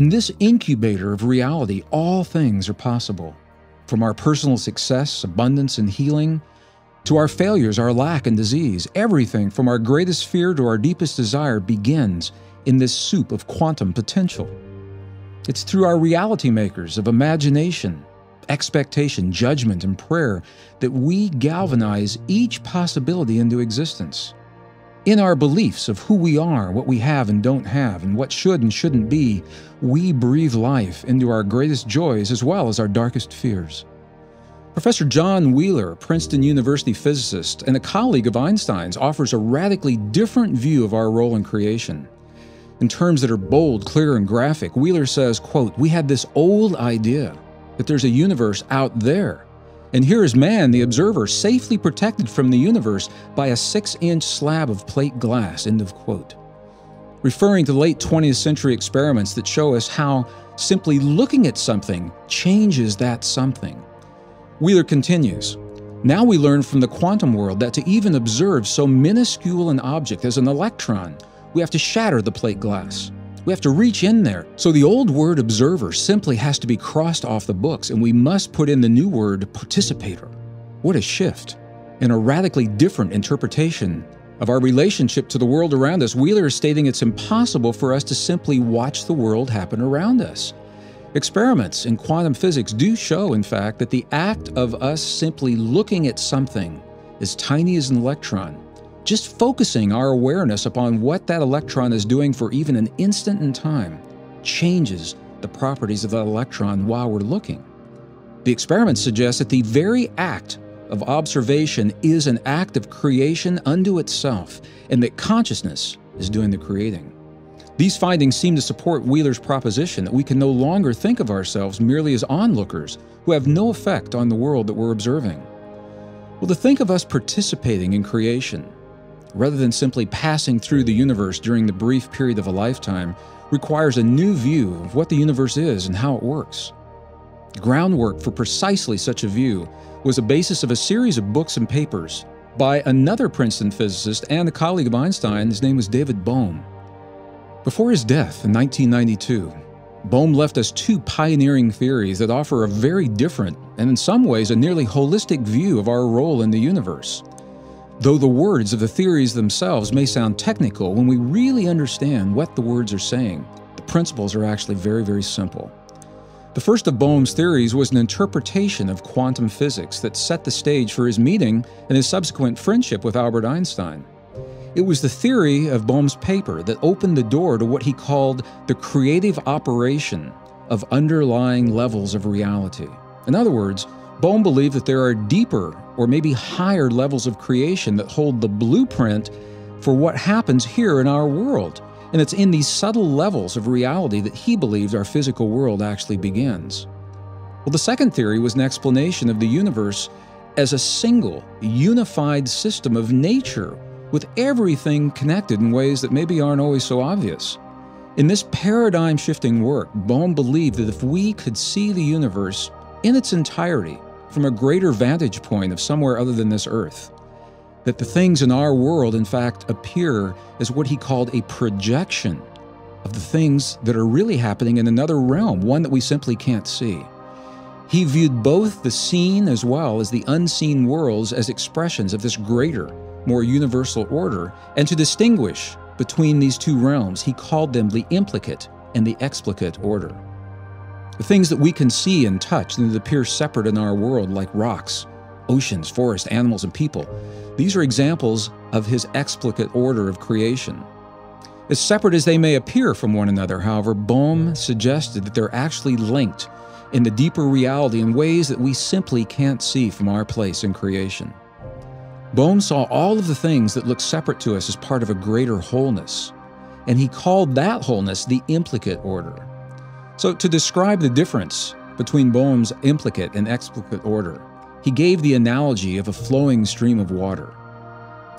In this incubator of reality, all things are possible. From our personal success, abundance, and healing, to our failures, our lack, and disease, everything from our greatest fear to our deepest desire begins in this soup of quantum potential. It's through our reality makers of imagination, expectation, judgment, and prayer that we galvanize each possibility into existence. In our beliefs of who we are, what we have and don't have, and what should and shouldn't be, we breathe life into our greatest joys as well as our darkest fears. Professor John Wheeler, a Princeton University physicist and a colleague of Einstein's, offers a radically different view of our role in creation. In terms that are bold, clear, and graphic, Wheeler says, quote, "We had this old idea that there's a universe out there, and here is man, the observer, safely protected from the universe by a 6-inch slab of plate glass," end of quote. Referring to late 20th century experiments that show us how simply looking at something changes that something. Wheeler continues, "Now we learn from the quantum world that to even observe so minuscule an object as an electron, we have to shatter the plate glass. We have to reach in there. So the old word observer simply has to be crossed off the books, and we must put in the new word participator." What a shift. In a radically different interpretation of our relationship to the world around us, Wheeler is stating it's impossible for us to simply watch the world happen around us. Experiments in quantum physics do show, in fact, that the act of us simply looking at something as tiny as an electron, just focusing our awareness upon what that electron is doing for even an instant in time, changes the properties of that electron while we're looking. The experiment suggests that the very act of observation is an act of creation unto itself, and that consciousness is doing the creating. These findings seem to support Wheeler's proposition that we can no longer think of ourselves merely as onlookers who have no effect on the world that we're observing. Well, to think of us participating in creation, rather than simply passing through the universe during the brief period of a lifetime, requires a new view of what the universe is and how it works. Groundwork for precisely such a view was the basis of a series of books and papers by another Princeton physicist and a colleague of Einstein. His name was David Bohm. Before his death in 1992, Bohm left us two pioneering theories that offer a very different, and in some ways a nearly holistic view of our role in the universe. Though the words of the theories themselves may sound technical, when we really understand what the words are saying, the principles are actually very, very simple. The first of Bohm's theories was an interpretation of quantum physics that set the stage for his meeting and his subsequent friendship with Albert Einstein. It was the theory of Bohm's paper that opened the door to what he called the creative operation of underlying levels of reality. In other words, Bohm believed that there are deeper or maybe higher levels of creation that hold the blueprint for what happens here in our world. And it's in these subtle levels of reality that he believed our physical world actually begins. Well, the second theory was an explanation of the universe as a single, unified system of nature with everything connected in ways that maybe aren't always so obvious. In this paradigm-shifting work, Bohm believed that if we could see the universe in its entirety from a greater vantage point of somewhere other than this earth, that the things in our world, in fact, appear as what he called a projection of the things that are really happening in another realm, one that we simply can't see. He viewed both the seen as well as the unseen worlds as expressions of this greater, more universal order, and to distinguish between these two realms, he called them the implicate and the explicate order. The things that we can see and touch and that appear separate in our world, like rocks, oceans, forests, animals, and people, these are examples of his explicate order of creation. As separate as they may appear from one another, however, Bohm suggested that they're actually linked in the deeper reality in ways that we simply can't see from our place in creation. Bohm saw all of the things that look separate to us as part of a greater wholeness, and he called that wholeness the implicate order. So to describe the difference between Bohm's implicate and explicate order, he gave the analogy of a flowing stream of water.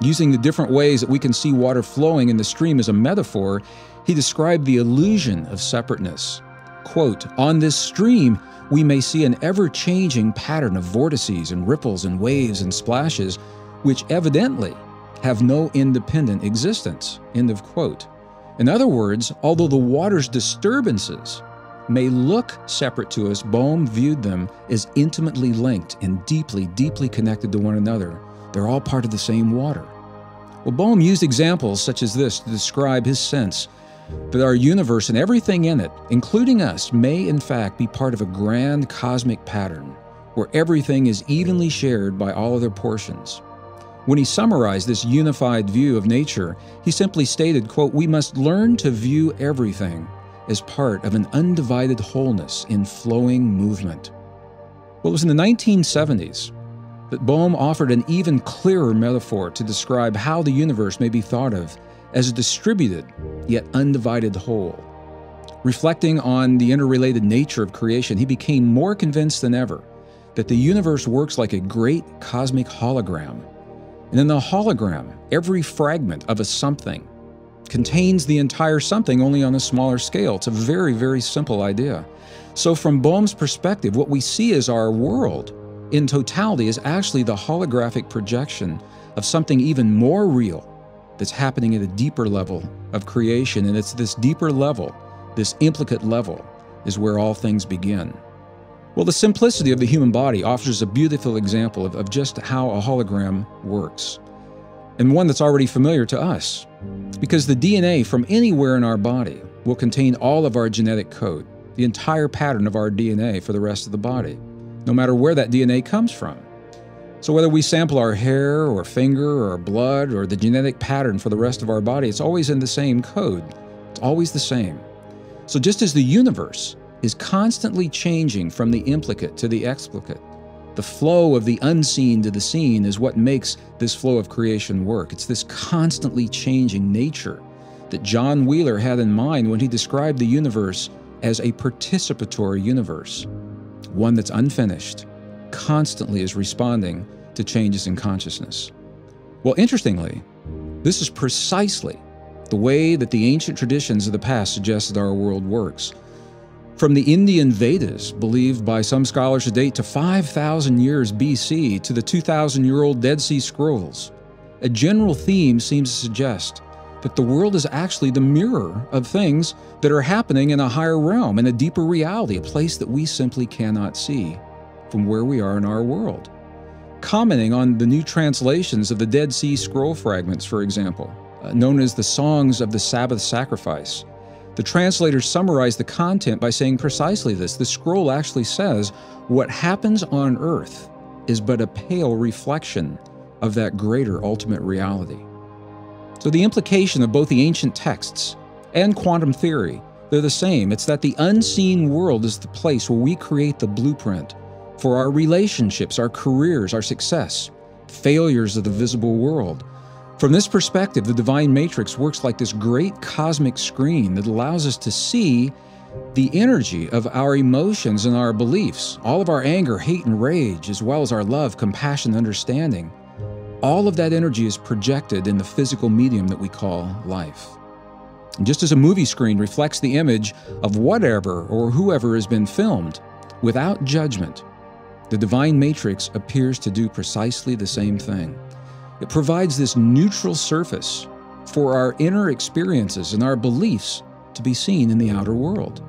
Using the different ways that we can see water flowing in the stream as a metaphor, he described the illusion of separateness. Quote, "On this stream, we may see an ever-changing pattern of vortices and ripples and waves and splashes, which evidently have no independent existence." End of quote. In other words, although the water's disturbances may look separate to us, Bohm viewed them as intimately linked and deeply, deeply connected to one another. They're all part of the same water. Well, Bohm used examples such as this to describe his sense that our universe and everything in it, including us, may in fact be part of a grand cosmic pattern where everything is evenly shared by all other portions. When he summarized this unified view of nature, he simply stated, quote, "We must learn to view everything as part of an undivided wholeness in flowing movement." Well, it was in the 1970s that Bohm offered an even clearer metaphor to describe how the universe may be thought of as a distributed yet undivided whole. Reflecting on the interrelated nature of creation, he became more convinced than ever that the universe works like a great cosmic hologram. And in the hologram, every fragment of a something contains the entire something, only on a smaller scale. It's a very, very simple idea. So from Bohm's perspective, what we see as our world in totality is actually the holographic projection of something even more real that's happening at a deeper level of creation. And it's this deeper level, this implicate level, is where all things begin. Well, the simplicity of the human body offers a beautiful example of just how a hologram works, and one that's already familiar to us, because the DNA from anywhere in our body will contain all of our genetic code, the entire pattern of our DNA for the rest of the body, no matter where that DNA comes from. So whether we sample our hair or finger or blood or the genetic pattern for the rest of our body, it's always in the same code. It's always the same. So just as the universe is constantly changing from the implicate to the explicit, the flow of the unseen to the seen is what makes this flow of creation work. It's this constantly changing nature that John Wheeler had in mind when he described the universe as a participatory universe, one that's unfinished, constantly is responding to changes in consciousness. Well, interestingly, this is precisely the way that the ancient traditions of the past suggested our world works. From the Indian Vedas, believed by some scholars to date to 5,000 years BC, to the 2,000-year-old Dead Sea Scrolls, a general theme seems to suggest that the world is actually the mirror of things that are happening in a higher realm, in a deeper reality, a place that we simply cannot see from where we are in our world. Commenting on the new translations of the Dead Sea Scroll fragments, for example, known as the Songs of the Sabbath Sacrifice, the translators summarize the content by saying precisely this. The scroll actually says, what happens on earth is but a pale reflection of that greater ultimate reality. So the implication of both the ancient texts and quantum theory, they're the same. It's that the unseen world is the place where we create the blueprint for our relationships, our careers, our success, failures of the visible world. From this perspective, the divine matrix works like this great cosmic screen that allows us to see the energy of our emotions and our beliefs, all of our anger, hate, and rage, as well as our love, compassion, and understanding. All of that energy is projected in the physical medium that we call life. And just as a movie screen reflects the image of whatever or whoever has been filmed without judgment, the divine matrix appears to do precisely the same thing. It provides this neutral surface for our inner experiences and our beliefs to be seen in the outer world.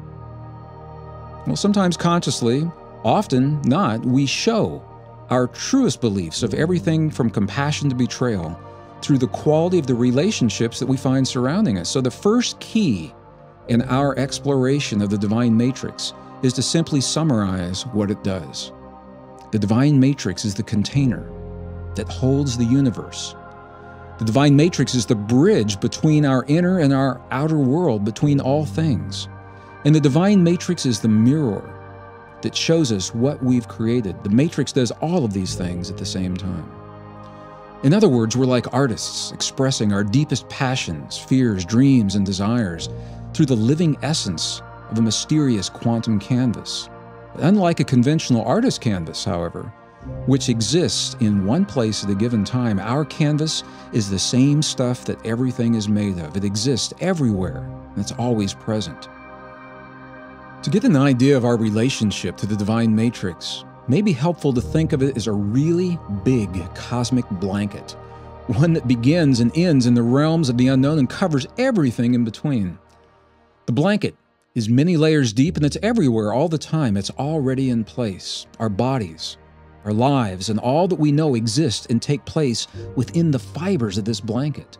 Well, sometimes consciously, often not, we show our truest beliefs of everything from compassion to betrayal through the quality of the relationships that we find surrounding us. So the first key in our exploration of the divine matrix is to simply summarize what it does. The divine matrix is the container that holds the universe. The divine matrix is the bridge between our inner and our outer world, between all things. And the divine matrix is the mirror that shows us what we've created. The matrix does all of these things at the same time. In other words, we're like artists expressing our deepest passions, fears, dreams, and desires through the living essence of a mysterious quantum canvas. Unlike a conventional artist canvas, however, which exists in one place at a given time, our canvas is the same stuff that everything is made of. It exists everywhere, and it's always present. To get an idea of our relationship to the divine matrix, it may be helpful to think of it as a really big cosmic blanket, one that begins and ends in the realms of the unknown and covers everything in between. The blanket is many layers deep, and it's everywhere all the time. It's already in place. Our bodies, our lives, and all that we know exist and take place within the fibers of this blanket.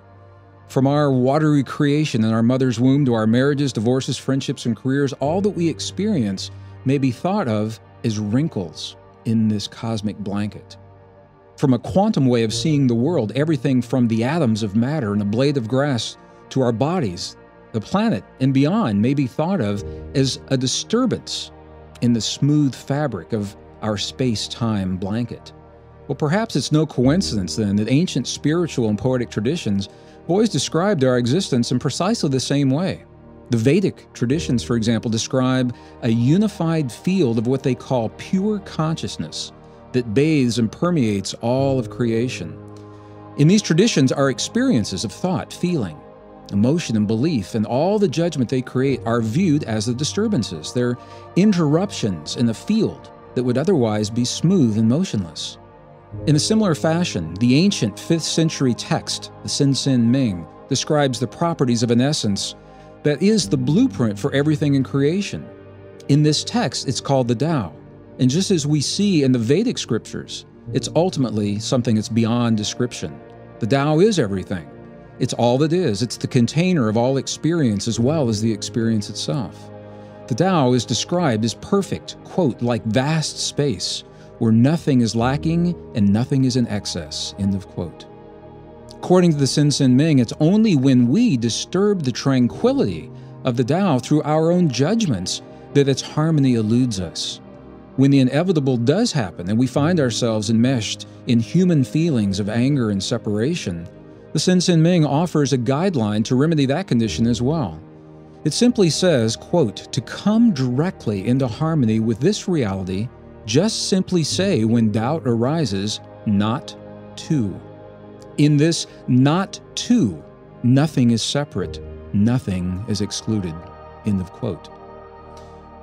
From our watery creation in our mother's womb to our marriages, divorces, friendships, and careers, all that we experience may be thought of as wrinkles in this cosmic blanket. From a quantum way of seeing the world, everything from the atoms of matter and a blade of grass to our bodies, the planet, and beyond may be thought of as a disturbance in the smooth fabric of our space-time blanket. Well, perhaps it's no coincidence then that ancient spiritual and poetic traditions have always described our existence in precisely the same way. The Vedic traditions, for example, describe a unified field of what they call pure consciousness that bathes and permeates all of creation. In these traditions, our experiences of thought, feeling, emotion, and belief, and all the judgment they create are viewed as the disturbances. They're interruptions in a field that would otherwise be smooth and motionless. In a similar fashion, the ancient 5th century text, the Ming, describes the properties of an essence that is the blueprint for everything in creation. In this text, it's called the Tao. And just as we see in the Vedic scriptures, it's ultimately something that's beyond description. The Tao is everything. It's all that is. It's the container of all experience as well as the experience itself. The Tao is described as perfect, quote, like vast space, where nothing is lacking and nothing is in excess, end of quote. According to the Ming, it's only when we disturb the tranquility of the Tao through our own judgments that its harmony eludes us. When the inevitable does happen and we find ourselves enmeshed in human feelings of anger and separation, the Ming offers a guideline to remedy that condition as well. It simply says, quote, to come directly into harmony with this reality, just simply say when doubt arises, not to. In this not to, nothing is separate, nothing is excluded, end of quote.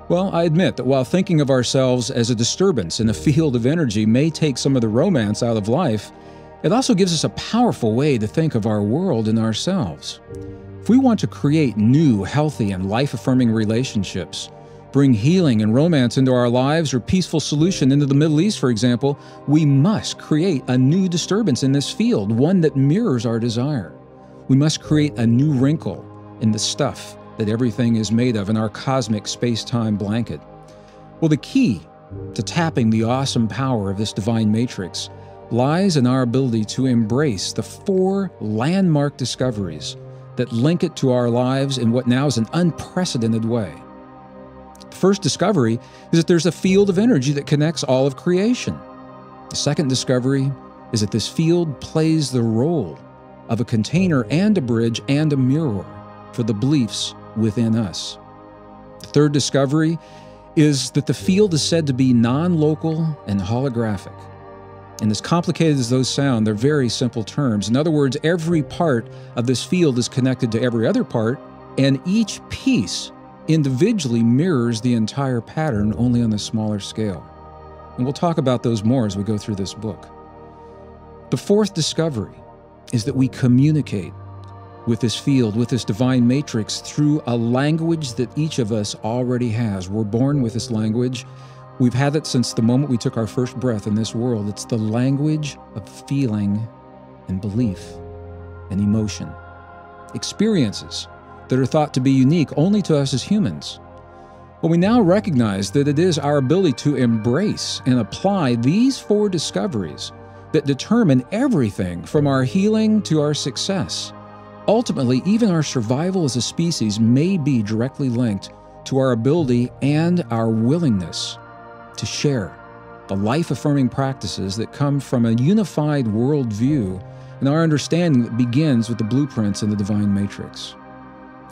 Well, I admit that while thinking of ourselves as a disturbance in a field of energy may take some of the romance out of life, it also gives us a powerful way to think of our world and ourselves. If we want to create new, healthy, and life-affirming relationships, bring healing and romance into our lives, or peaceful solution into the Middle East, for example, we must create a new disturbance in this field, one that mirrors our desire. We must create a new wrinkle in the stuff that everything is made of in our cosmic space-time blanket. Well, the key to tapping the awesome power of this divine matrix lies in our ability to embrace the 4 landmark discoveries that link it to our lives in what now is an unprecedented way. The first discovery is that there's a field of energy that connects all of creation. The second discovery is that this field plays the role of a container and a bridge and a mirror for the beliefs within us. The third discovery is that the field is said to be non-local and holographic. And as complicated as those sound, they're very simple terms. In other words, every part of this field is connected to every other part, and each piece individually mirrors the entire pattern, only on a smaller scale. And we'll talk about those more as we go through this book. The fourth discovery is that we communicate with this field, with this divine matrix, through a language that each of us already has. We're born with this language. We've had it since the moment we took our first breath in this world. It's the language of feeling and belief and emotion. Experiences that are thought to be unique only to us as humans. But we now recognize that it is our ability to embrace and apply these 4 discoveries that determine everything from our healing to our success. Ultimately, even our survival as a species may be directly linked to our ability and our willingness to share the life-affirming practices that come from a unified worldview and our understanding that begins with the blueprints in the divine matrix.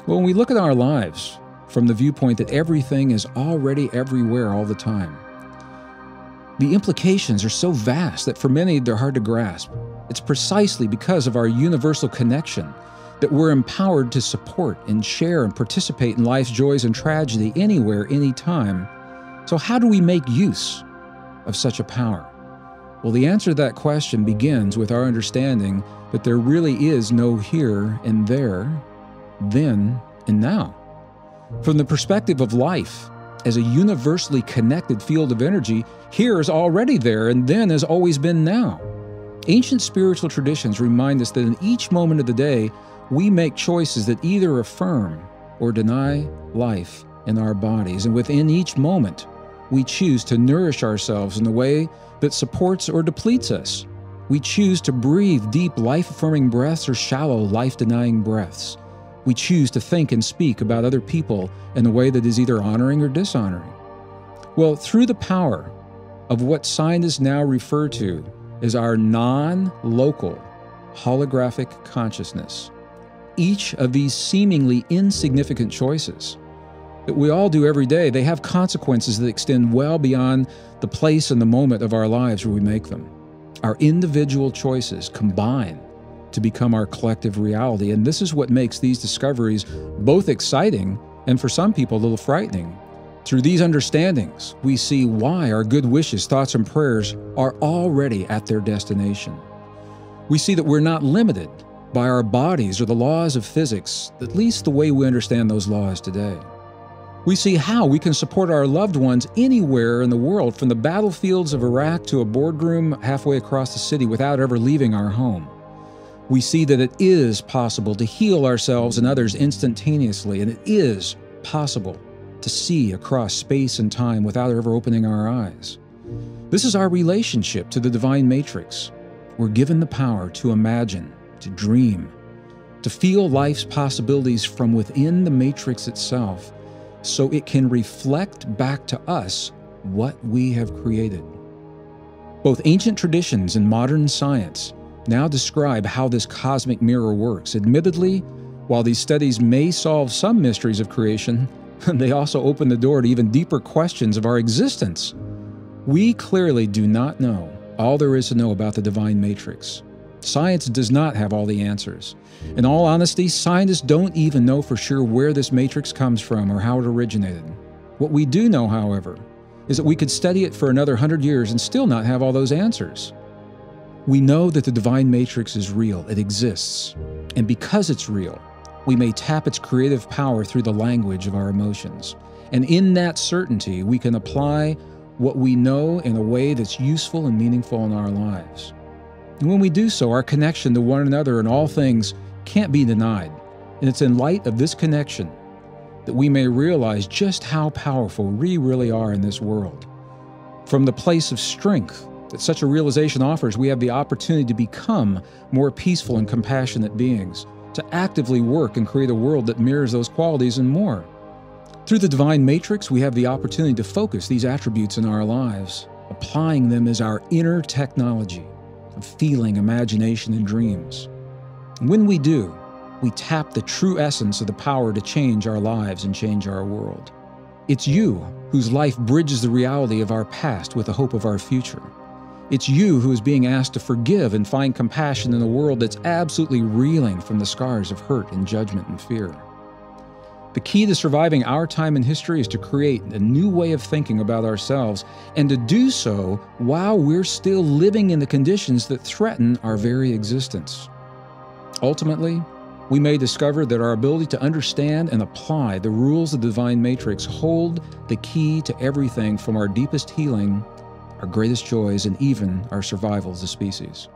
Well, when we look at our lives from the viewpoint that everything is already everywhere all the time, the implications are so vast that for many they're hard to grasp. It's precisely because of our universal connection that we're empowered to support and share and participate in life's joys and tragedy anywhere, anytime. So how do we make use of such a power? Well, the answer to that question begins with our understanding that there really is no here and there, then and now. From the perspective of life, as a universally connected field of energy, here is already there and then has always been now. Ancient spiritual traditions remind us that in each moment of the day, we make choices that either affirm or deny life in our bodies. And within each moment, we choose to nourish ourselves in a way that supports or depletes us. We choose to breathe deep, life-affirming breaths or shallow, life-denying breaths. We choose to think and speak about other people in a way that is either honoring or dishonoring. Well, through the power of what scientists now refer to as our non-local holographic consciousness, each of these seemingly insignificant choices that we all do every day, they have consequences that extend well beyond the place and the moment of our lives where we make them. Our individual choices combine to become our collective reality, and this is what makes these discoveries both exciting and for some people a little frightening. Through these understandings, we see why our good wishes, thoughts, and prayers are already at their destination. We see that we're not limited by our bodies or the laws of physics, at least the way we understand those laws today. We see how we can support our loved ones anywhere in the world, from the battlefields of Iraq to a boardroom halfway across the city without ever leaving our home. We see that it is possible to heal ourselves and others instantaneously, and it is possible to see across space and time without ever opening our eyes. This is our relationship to the divine matrix. We're given the power to imagine, to dream, to feel life's possibilities from within the matrix itself, so it can reflect back to us what we have created. Both ancient traditions and modern science now describe how this cosmic mirror works. Admittedly, while these studies may solve some mysteries of creation, they also open the door to even deeper questions of our existence. We clearly do not know all there is to know about the divine matrix. Science does not have all the answers. In all honesty, scientists don't even know for sure where this matrix comes from or how it originated. What we do know, however, is that we could study it for another 100 years and still not have all those answers. We know that the divine matrix is real, it exists, and because it's real, we may tap its creative power through the language of our emotions. And in that certainty, we can apply what we know in a way that's useful and meaningful in our lives. And when we do so, our connection to one another and all things can't be denied. And it's in light of this connection that we may realize just how powerful we really are in this world. From the place of strength that such a realization offers, we have the opportunity to become more peaceful and compassionate beings, to actively work and create a world that mirrors those qualities and more. Through the divine matrix, we have the opportunity to focus these attributes in our lives, applying them as our inner technology of feeling, imagination, and dreams. And when we do, we tap the true essence of the power to change our lives and change our world. It's you whose life bridges the reality of our past with the hope of our future. It's you who is being asked to forgive and find compassion in a world that's absolutely reeling from the scars of hurt and judgment and fear. The key to surviving our time in history is to create a new way of thinking about ourselves, and to do so while we're still living in the conditions that threaten our very existence. Ultimately, we may discover that our ability to understand and apply the rules of the divine matrix hold the key to everything from our deepest healing, our greatest joys, and even our survival as a species.